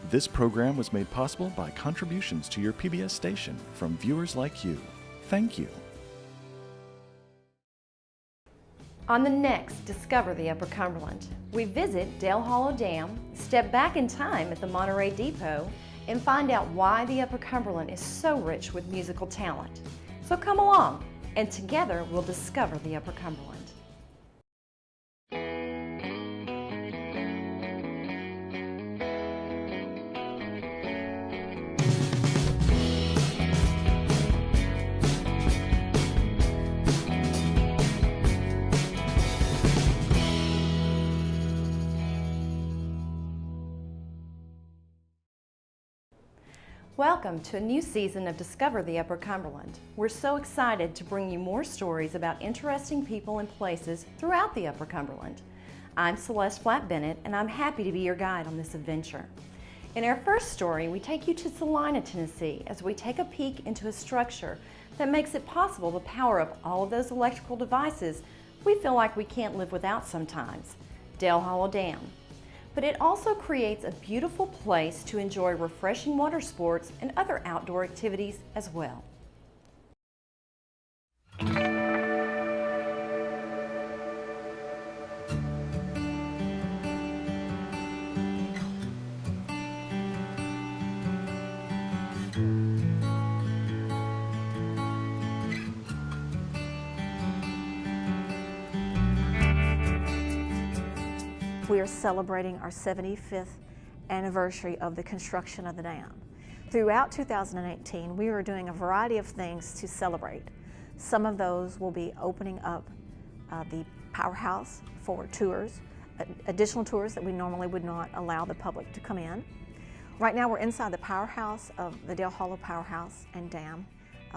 This program was made possible by contributions to your PBS station from viewers like you. Thank you. On the next Discover the Upper Cumberland, we visit Dale Hollow Dam, step back in time at the Monterey Depot, and find out why the Upper Cumberland is so rich with musical talent. So come along, and together we'll discover the Upper Cumberland. Welcome to a new season of Discover the Upper Cumberland. We're so excited to bring you more stories about interesting people and places throughout the Upper Cumberland. I'm Celeste Flatt-Bennett, and I'm happy to be your guide on this adventure. In our first story, we take you to Salina, Tennessee, as we take a peek into a structure that makes it possible to power up all of those electrical devices we feel like we can't live without sometimes, Dale Hollow Dam. But it also creates a beautiful place to enjoy refreshing water sports and other outdoor activities as well. We are celebrating our 75th anniversary of the construction of the dam. Throughout 2018, we are doing a variety of things to celebrate. Some of those will be opening up the powerhouse for tours, additional tours that we normally would not allow the public to come in. Right now we're inside the powerhouse of the Dale Hollow Powerhouse and Dam,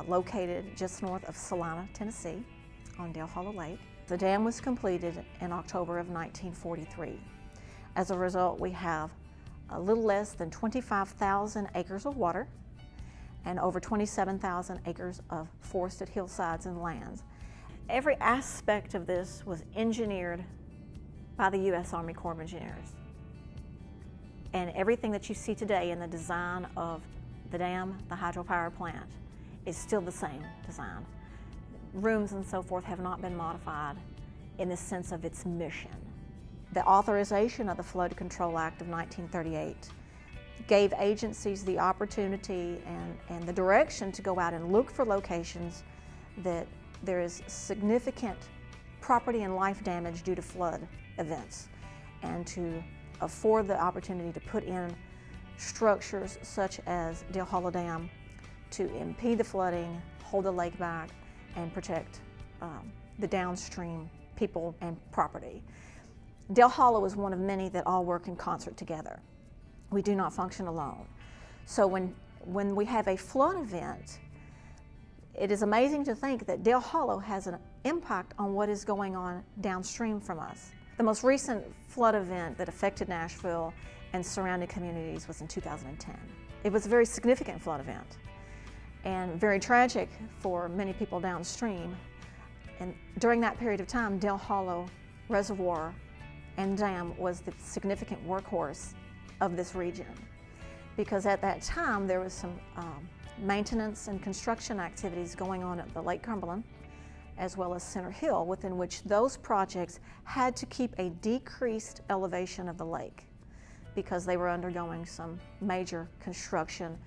located just north of Salina, Tennessee, on Dale Hollow Lake. The dam was completed in October of 1943. As a result, we have a little less than 25,000 acres of water and over 27,000 acres of forested hillsides and lands. Every aspect of this was engineered by the U.S. Army Corps of Engineers. And everything that you see today in the design of the dam, the hydropower plant, is still the same design. Rooms and so forth have not been modified in the sense of its mission. The authorization of the Flood Control Act of 1938 gave agencies the opportunity and the direction to go out and look for locations that there is significant property and life damage due to flood events, and to afford the opportunity to put in structures such as Dale Hollow Dam to impede the flooding, hold the lake back, and protect the downstream people and property. Dale Hollow is one of many that all work in concert together. We do not function alone. So when we have a flood event, it is amazing to think that Dale Hollow has an impact on what is going on downstream from us. The most recent flood event that affected Nashville and surrounding communities was in 2010. It was a very significant flood event and very tragic for many people downstream. And during that period of time, Dale Hollow Reservoir and Dam was the significant workhorse of this region, because at that time there was some maintenance and construction activities going on at the Lake Cumberland as well as Center Hill, within which those projects had to keep a decreased elevation of the lake because they were undergoing some major construction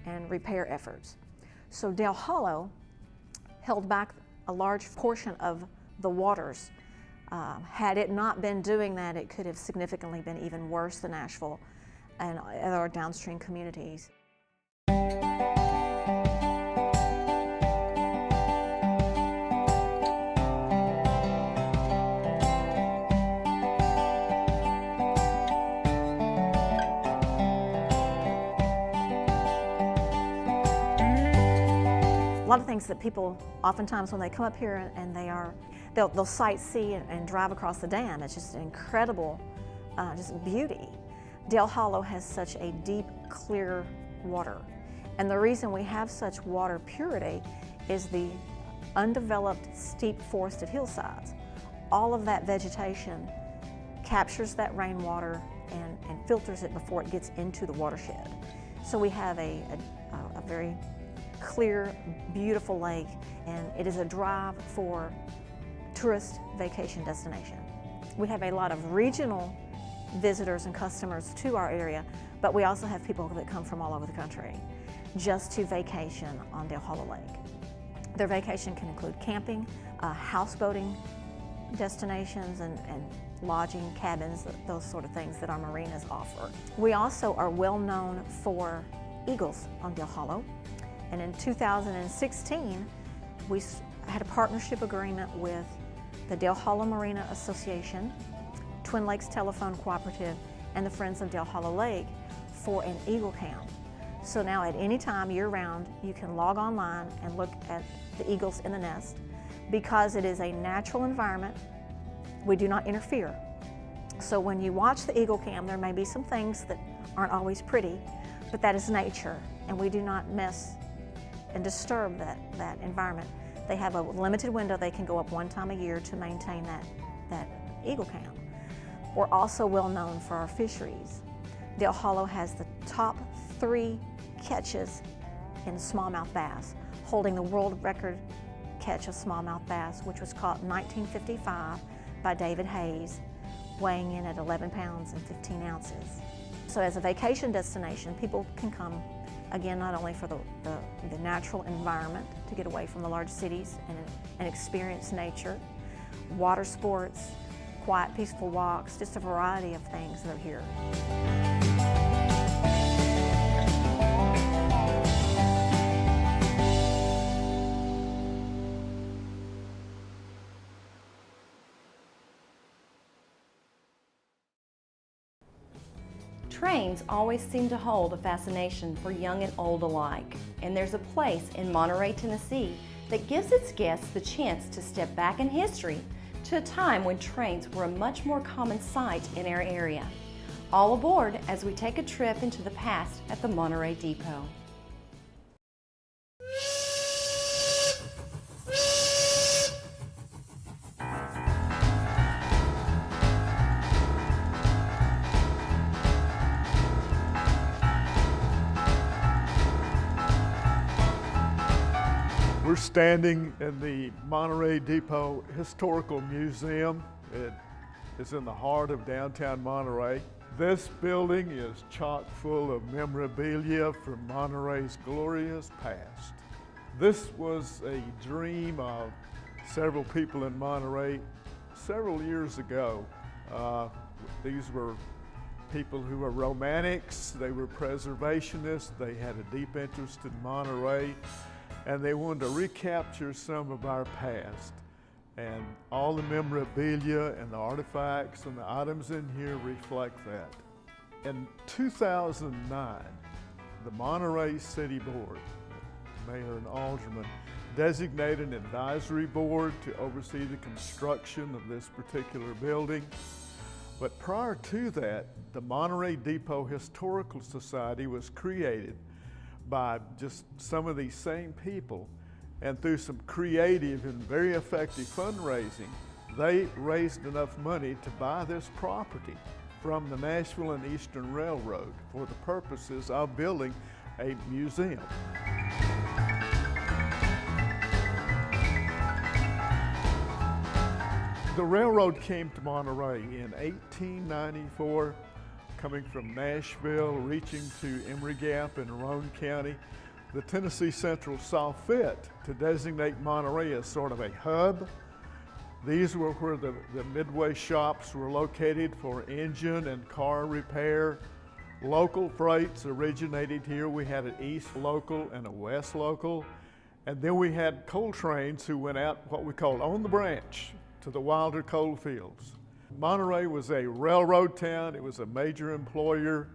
and repair efforts. So Dale Hollow held back a large portion of the waters. Had it not been doing that, it could have significantly been even worse than Nashville and other downstream communities. A lot of things that people oftentimes when they come up here and they'll sightsee and drive across the dam. It's just an incredible just beauty. Dale Hollow has such a deep, clear water. And the reason we have such water purity is the undeveloped, steep forested hillsides. All of that vegetation captures that rainwater and filters it before it gets into the watershed. So we have a very clear, beautiful lake, and it is a drive for tourist vacation destination. We have a lot of regional visitors and customers to our area, but we also have people that come from all over the country just to vacation on Dale Hollow Lake. Their vacation can include camping, houseboating destinations, and lodging, cabins, those sort of things that our marinas offer. We also are well known for eagles on Dale Hollow, and in 2016 we had a partnership agreement with the Dale Hollow Marina Association, Twin Lakes Telephone Cooperative, and the Friends of Dale Hollow Lake for an eagle count. So now at any time year-round you can log online and look at the eagles in the nest. Because it is a natural environment, we do not interfere. So when you watch the eagle cam, there may be some things that aren't always pretty, but that is nature, and we do not mess and disturb that environment. They have a limited window. They can go up one time a year to maintain that eagle cam. We're also well known for our fisheries. Dale Hollow has the top 3 catches in smallmouth bass, holding the world record catch of smallmouth bass, which was caught in 1955 by David Hayes, weighing in at 11 pounds and 15 ounces. So as a vacation destination, people can come, again, not only for the natural environment to get away from the large cities and experience nature, water sports, quiet, peaceful walks, just a variety of things that are here. Trains always seem to hold a fascination for young and old alike, and there's a place in Monterey, Tennessee that gives its guests the chance to step back in history to a time when trains were a much more common sight in our area. All aboard as we take a trip into the past at the Monterey Depot. We're standing in the Monterey Depot Historical Museum. It is in the heart of downtown Monterey. This building is chock full of memorabilia from Monterey's glorious past. This was a dream of several people in Monterey several years ago. These were people who were romantics, they were preservationists, they had a deep interest in Monterey, and they wanted to recapture some of our past. And all the memorabilia and the artifacts and the items in here reflect that. In 2009, the Monterey City Board, Mayor and Alderman, designated an advisory board to oversee the construction of this particular building. But prior to that, the Monterey Depot Historical Society was created by just some of these same people, and through some creative and very effective fundraising, they raised enough money to buy this property from the Nashville and Eastern Railroad for the purposes of building a museum. The railroad came to Monterey in 1894, coming from Nashville, reaching to Emory Gap in Roane County. The Tennessee Central saw fit to designate Monterey as sort of a hub. These were where the midway shops were located for engine and car repair. Local freights originated here. We had an East Local and a West Local. And then we had coal trains who went out what we called on the branch to the wilder coal fields. Monterey was a railroad town. It was a major employer,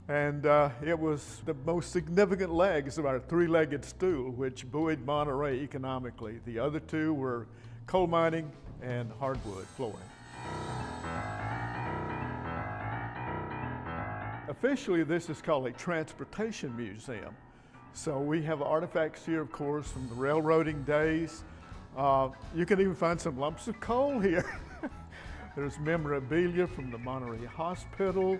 and it was the most significant legs of our three-legged stool, which buoyed Monterey economically. The other two were coal mining and hardwood flooring. Officially, this is called a transportation museum. So we have artifacts here, of course, from the railroading days. You can even find some lumps of coal here. There's memorabilia from the Monterey Hospital.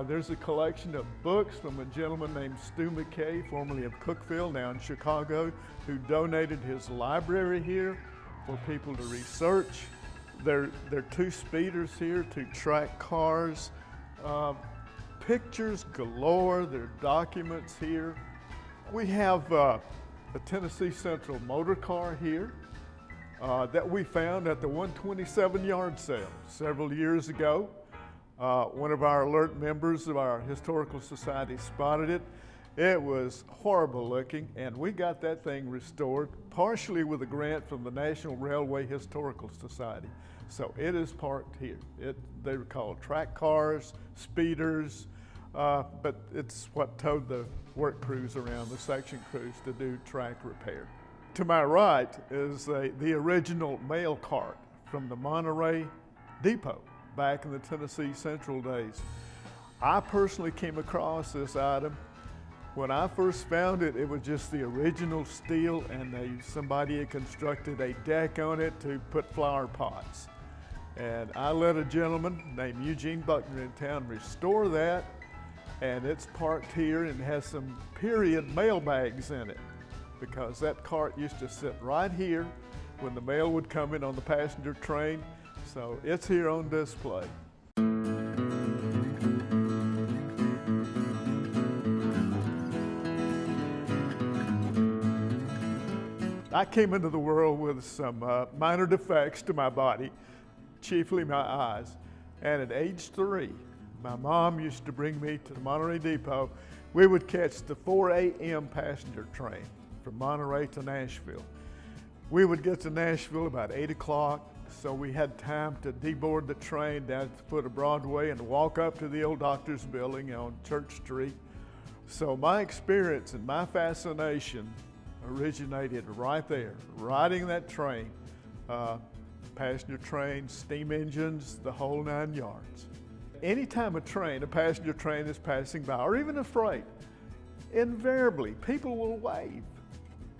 There's a collection of books from a gentleman named Stu McKay, formerly of Cookeville, now in Chicago, who donated his library here for people to research. There are 2 speeders here, 2 track cars, pictures galore, there are documents here. We have a Tennessee Central motor car here that we found at the 127 yard sale several years ago. One of our alert members of our Historical Society spotted it. It was horrible looking, and we got that thing restored, partially with a grant from the National Railway Historical Society. So it is parked here. They were called track cars, speeders, but it's what towed the work crews around, the section crews, to do track repair. To my right is the original mail cart from the Monterey Depot back in the Tennessee Central days. I personally came across this item. When I first found it, it was just the original steel, and somebody had constructed a deck on it to put flower pots. And I let a gentleman named Eugene Buckner in town restore that, and it's parked here and has some period mail bags in it, because that cart used to sit right here when the mail would come in on the passenger train. So it's here on display. I came into the world with some minor defects to my body, chiefly my eyes. And at age 3, my mom used to bring me to the Monterey Depot. We would catch the 4 a.m. passenger train from Monterey to Nashville. We would get to Nashville about 8 o'clock, so we had time to deboard the train down at the foot of Broadway and walk up to the old doctor's building on Church Street. So my experience and my fascination originated right there, riding that train, passenger trains, steam engines, the whole 9 yards. Anytime a passenger train is passing by, or even a freight, invariably people will wave.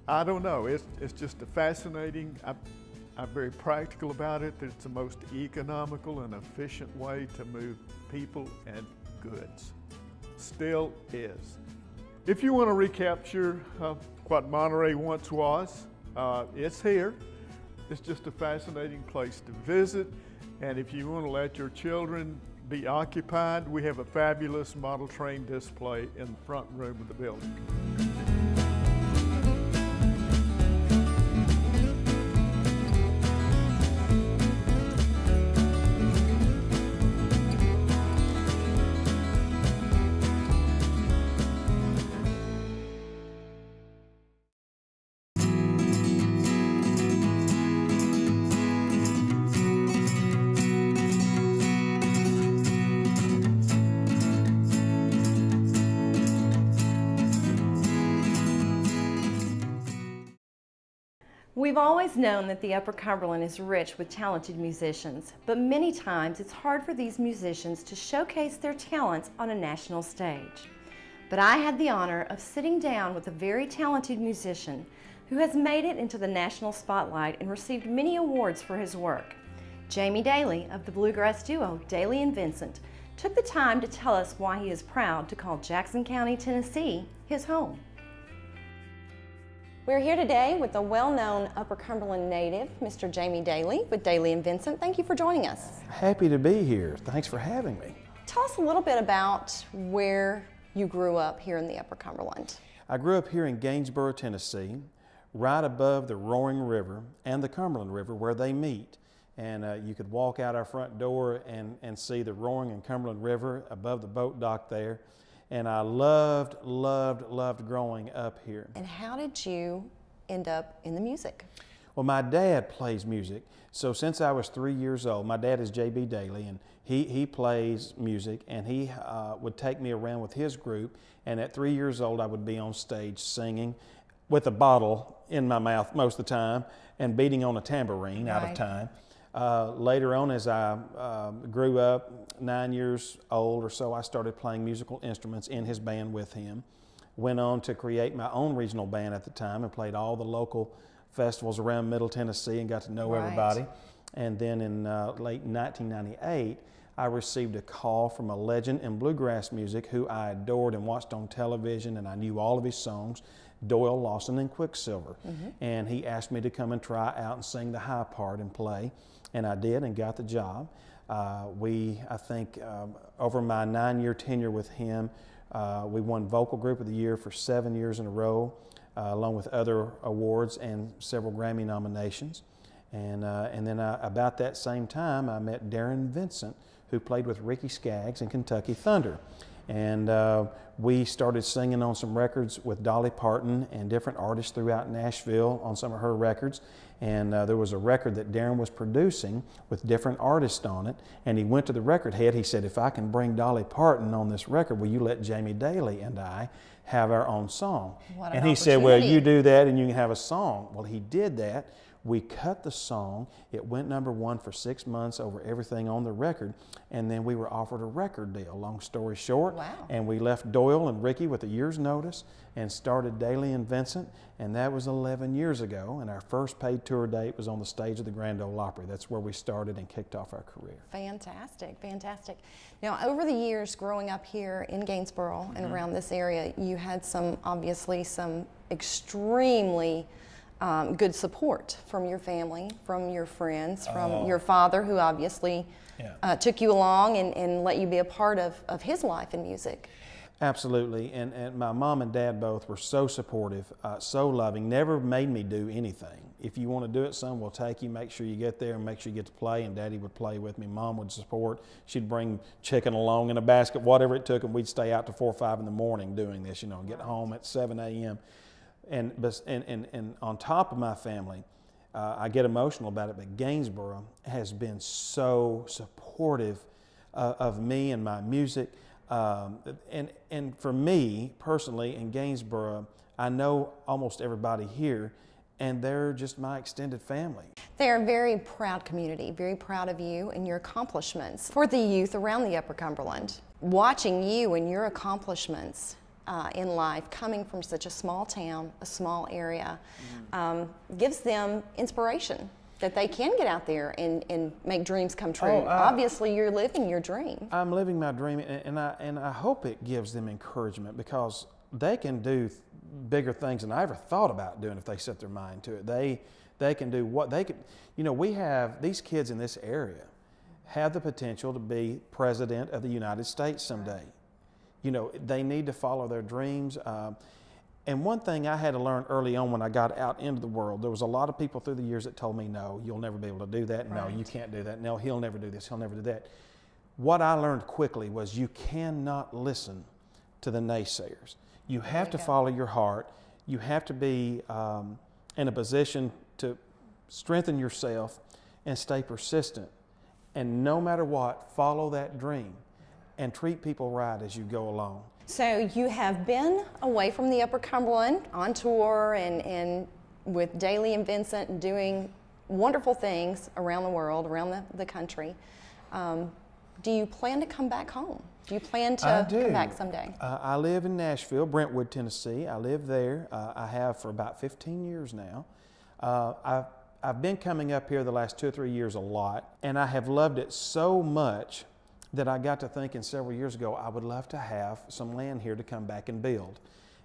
I don't know, it's just a fascinating, I'm very practical about it. It's the most economical and efficient way to move people and goods. Still is. If you want to recapture what Monterey once was, it's here. It's just a fascinating place to visit. And if you want to let your children be occupied, we have a fabulous model train display in the front room of the building. We've always known that the Upper Cumberland is rich with talented musicians, but many times it's hard for these musicians to showcase their talents on a national stage. But I had the honor of sitting down with a very talented musician who has made it into the national spotlight and received many awards for his work. Jamie Daly of the bluegrass duo Daly and Vincent took the time to tell us why he is proud to call Jackson County, Tennessee his home. We're here today with a well-known Upper Cumberland native, Mr. Jamie Daly with Daly and Vincent. Thank you for joining us. Happy to be here. Thanks for having me. Tell us a little bit about where you grew up here in the Upper Cumberland. I grew up here in Gainesboro, Tennessee, right above the Roaring River and the Cumberland River where they meet. And you could walk out our front door and see the Roaring and Cumberland River above the boat dock there. And I loved growing up here. And how did you end up in the music? Well, my dad plays music. So since I was 3 years old, my dad is J.B. Daly, and he plays music, and he would take me around with his group. And at 3 years old, I would be on stage singing with a bottle in my mouth most of the time and beating on a tambourine out of time. Later on, as I grew up, 9 years old or so, I started playing musical instruments in his band with him. Went on to create my own regional band at the time and played all the local festivals around Middle Tennessee and got to know everybody. And then in late 1998, I received a call from a legend in bluegrass music who I adored and watched on television, and I knew all of his songs, Doyle Lawson and Quicksilver. And he asked me to come and try out and sing the high part and play, and I did and got the job. I think over my 9-year tenure with him, we won Vocal Group of the Year for 7 years in a row, along with other awards and several Grammy nominations. And then about that same time, I met Darren Vincent, who played with Ricky Skaggs and Kentucky Thunder. And we started singing on some records with Dolly Parton and different artists throughout Nashville on some of her records. And there was a record that Darren was producing with different artists on it. And he went to the record head. He said, if I can bring Dolly Parton on this record, will you let Jamie Daly and I have our own song? What an and he said, well, you do that and you can have a song. Well, he did that. We cut the song. It went #1 for 6 months over everything on the record. And then we were offered a record deal, long story short. Wow. And we left Doyle and Ricky with a year's notice and started Daly and Vincent. And that was 11 years ago. And our first paid tour date was on the stage of the Grand Ole Opry. That's where we started and kicked off our career. Fantastic, fantastic. Now, over the years growing up here in Gainesboro and around this area, you had obviously some extremely good support from your family, from your friends, from your father, who obviously took you along and let you be a part of his life in music. Absolutely, and my mom and dad both were so supportive, so loving, never made me do anything. If you want to do it, son, we'll take you, make sure you get there and make sure you get to play, and Daddy would play with me. Mom would support. She'd bring chicken along in a basket, whatever it took, and we'd stay out to 4 or 5 in the morning doing this, and get home at 7 a.m. And on top of my family, I get emotional about it, but Gainesboro has been so supportive of me and my music. And for me personally in Gainesboro, I know almost everybody here, and they're just my extended family. They are a very proud community, very proud of you and your accomplishments. For the youth around the Upper Cumberland, watching you and your accomplishments in life, coming from such a small town, a small area, gives them inspiration that they can get out there and make dreams come true. Obviously, you're living your dream. I'm living my dream, and I hope it gives them encouragement, because they can do bigger things than I ever thought about doing if they set their mind to it. They can do what they can. We have these kids in this area have the potential to be president of the United States someday. They need to follow their dreams. And one thing I had to learn early on when I got out into the world, there was a lot of people through the years that told me, no, you'll never be able to do that. No, you can't do that. No, he'll never do this. He'll never do that. What I learned quickly was you cannot listen to the naysayers. You have to follow your heart. You have to be in a position to strengthen yourself and stay persistent. And no matter what, follow that dream and treat people right as you go along. So you have been away from the Upper Cumberland on tour and with Daly and Vincent and doing wonderful things around the world, around the country. Do you plan to come back home? Do you plan to come back someday? I live in Nashville, Brentwood, Tennessee. I live there. I have for about 15 years now. I've been coming up here the last 2 or 3 years a lot, and I have loved it so much that I got to thinking several years ago, I would love to have some land here to come back and build.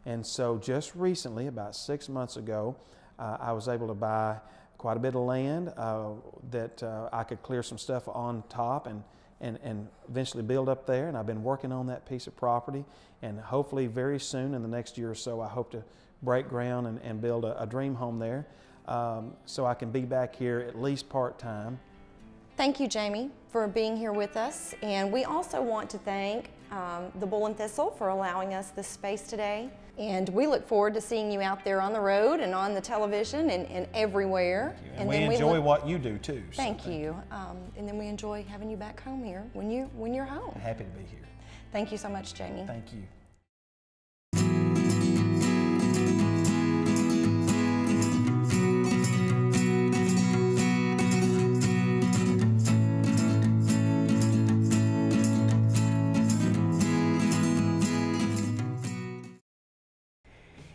And so just recently, about 6 months ago, I was able to buy quite a bit of land that I could clear some stuff on top and eventually build up there. And I've been working on that piece of property, and hopefully very soon in the next year or so, I hope to break ground and build a dream home there so I can be back here at least part-time. Thank you, Jamie, for being here with us. And we also want to thank the Bull and Thistle for allowing us this space today. And we look forward to seeing you out there on the road and on the television and everywhere. And we enjoy what you do too. So thank you. And then we enjoy having you back home here when you're home. Happy to be here. Thank you so much, Jamie. Thank you.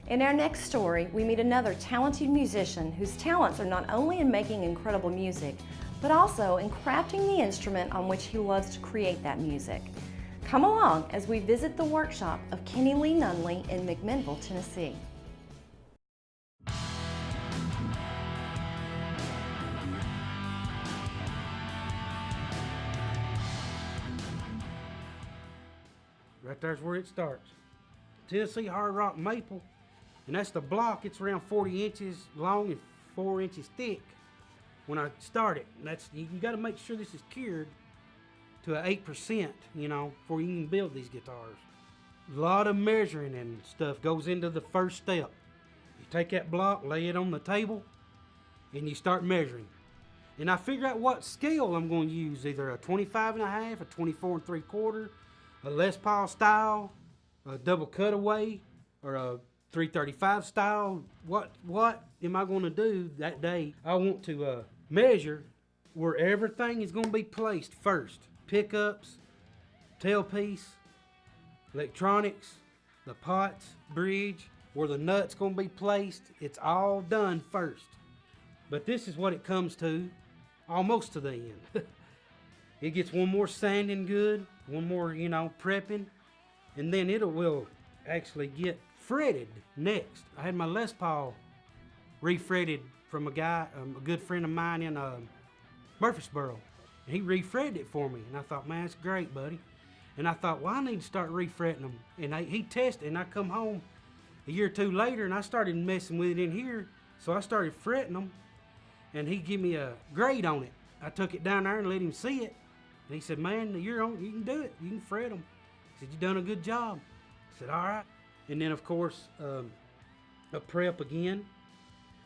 In our next story, we meet another talented musician whose talents are not only in making incredible music, but also in crafting the instrument on which he loves to create that music. Come along as we visit the workshop of Kenny Lee Nunley in McMinnville, Tennessee. Right there's where it starts. Tennessee Hard Rock Maple, and that's the block. It's around 40 inches long and 4 inches thick when I start it. And that's, you got to make sure this is cured to an 8%, you know, before you can build these guitars. A lot of measuring and stuff goes into the first step. You take that block, lay it on the table, and you start measuring. And I figure out what scale I'm going to use, either a 25.5, a 24 3/4, a Les Paul style, a double cutaway, or a 335 style. What am I going to do that day? I want to measure where everything is going to be placed first. Pickups, tailpiece, electronics, the pots, bridge, where the nut's going to be placed. It's all done first. But this is what it comes to, almost to the end. It gets one more sanding good, one more, you know, prepping, and then it will actually get fretted next. I had my Les Paul refretted from a guy, a good friend of mine in Murfreesboro. And he refretted it for me, and I thought, man, that's great, buddy. And I thought, well, I need to start refretting them. And he tested, and I come home a year or two later, and I started messing with it in here, so I started fretting them, and he gave me a grade on it. I took it down there and let him see it. And he said, man, you can do it. You can fret them. He said, you done a good job. I said, all right. And then, of course, a prep again.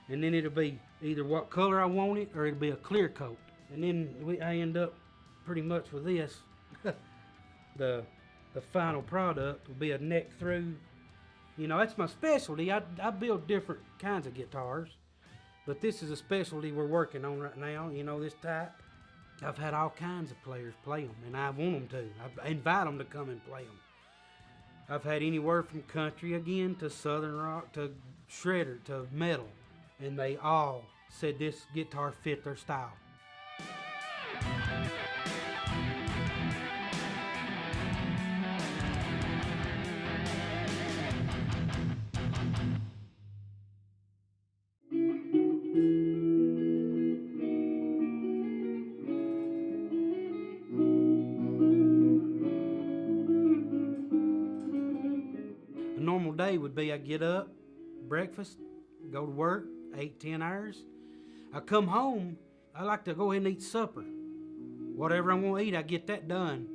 And then it'll be either what color I want it or it'll be a clear coat. And then I end up pretty much with this. The final product will be a neck through. You know, that's my specialty. I build different kinds of guitars. But this is a specialty we're working on right now, you know, this type. I've had all kinds of players play them, and I want them to. I invite them to come and play them. I've had anywhere from country again to southern rock to shredder to metal, and they all said this guitar fit their style. A normal day would be I get up, breakfast, go to work, 8-10 hours. I come home, I like to go ahead and eat supper. Whatever I want to eat, I get that done.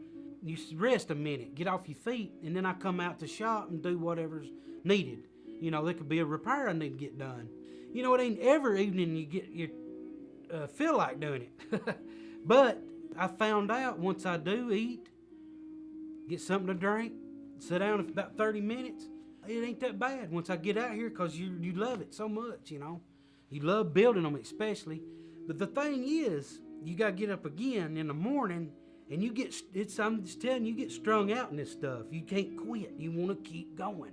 You rest a minute, get off your feet, and then I come out to shop and do whatever's needed. You know, there could be a repair I need to get done. You know, it ain't every evening you feel like doing it. But I found out once I do eat, get something to drink, sit down for about 30 minutes, it ain't that bad once I get out here, because you love it so much, you know. You love building them especially. But the thing is, you got to get up again in the morning, and I'm just telling you, you get strung out in this stuff. You can't quit. You want to keep going.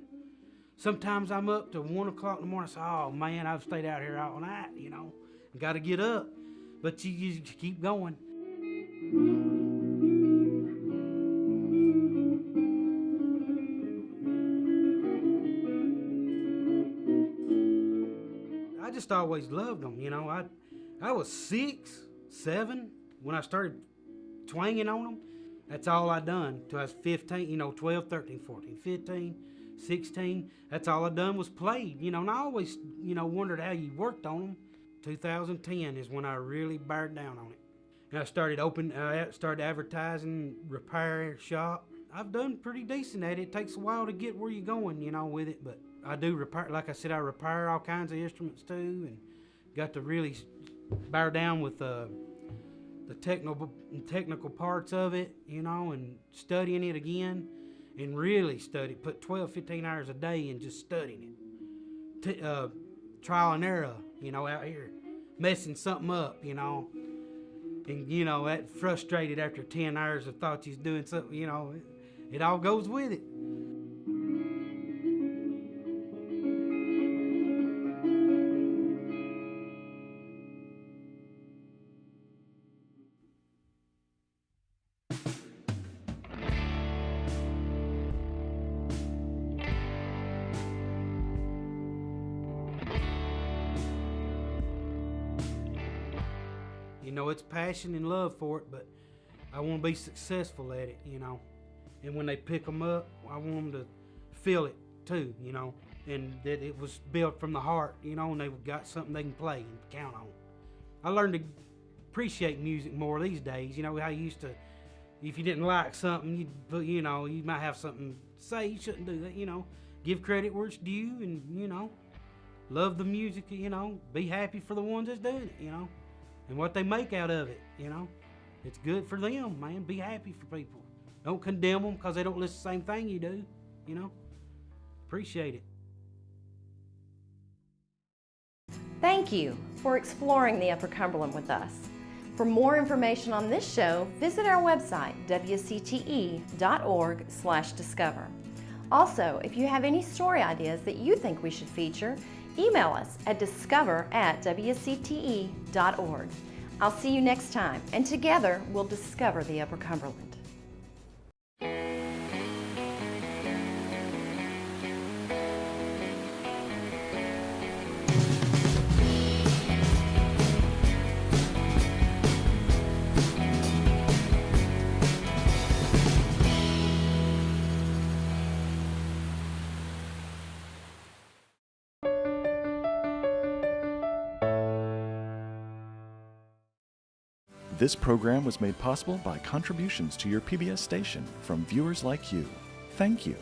Sometimes I'm up to 1 o'clock in the morning. I say, oh man, I've stayed out here all night, you know. Got to get up. But you keep going. I just always loved them, you know. I was 6, 7 when I started twanging on them. That's all I done till I was 15, you know, 12, 13, 14, 15, 16. That's all I done was played, you know. And I always, you know, wondered how you worked on them. 2010 is when I really bared down on it. And I started advertising, repair shop. I've done pretty decent at it. It takes a while to get where you're going, you know, with it, but I do repair, like I said, I repair all kinds of instruments too, and got to really bear down with the technical parts of it, you know, and studying it again, and really put 12, 15 hours a day in just studying it. Trial and error, you know, out here, messing something up, you know, and, you know, that frustrated after 10 hours of thought you was doing something, you know, it all goes with it. You know, it's passion and love for it, but I want to be successful at it, you know. And when they pick them up, I want them to feel it too, you know, and that it was built from the heart, you know, and they've got something they can play and count on. I learned to appreciate music more these days. You know how you used to, if you didn't like something, you know, you might have something to say. You shouldn't do that, you know. Give credit where it's due, and you know, love the music. You know, be happy for the ones that's doing it. You know, and what they make out of it. You know, it's good for them, man. Be happy for people. Don't condemn them because they don't listen to the same thing you do. You know, appreciate it. Thank you for exploring the Upper Cumberland with us. For more information on this show, visit our website, wcte.org/discover. Also, if you have any story ideas that you think we should feature, email us at discover@wcte.org. I'll see you next time, and together we'll discover the Upper Cumberland. This program was made possible by contributions to your PBS station from viewers like you. Thank you.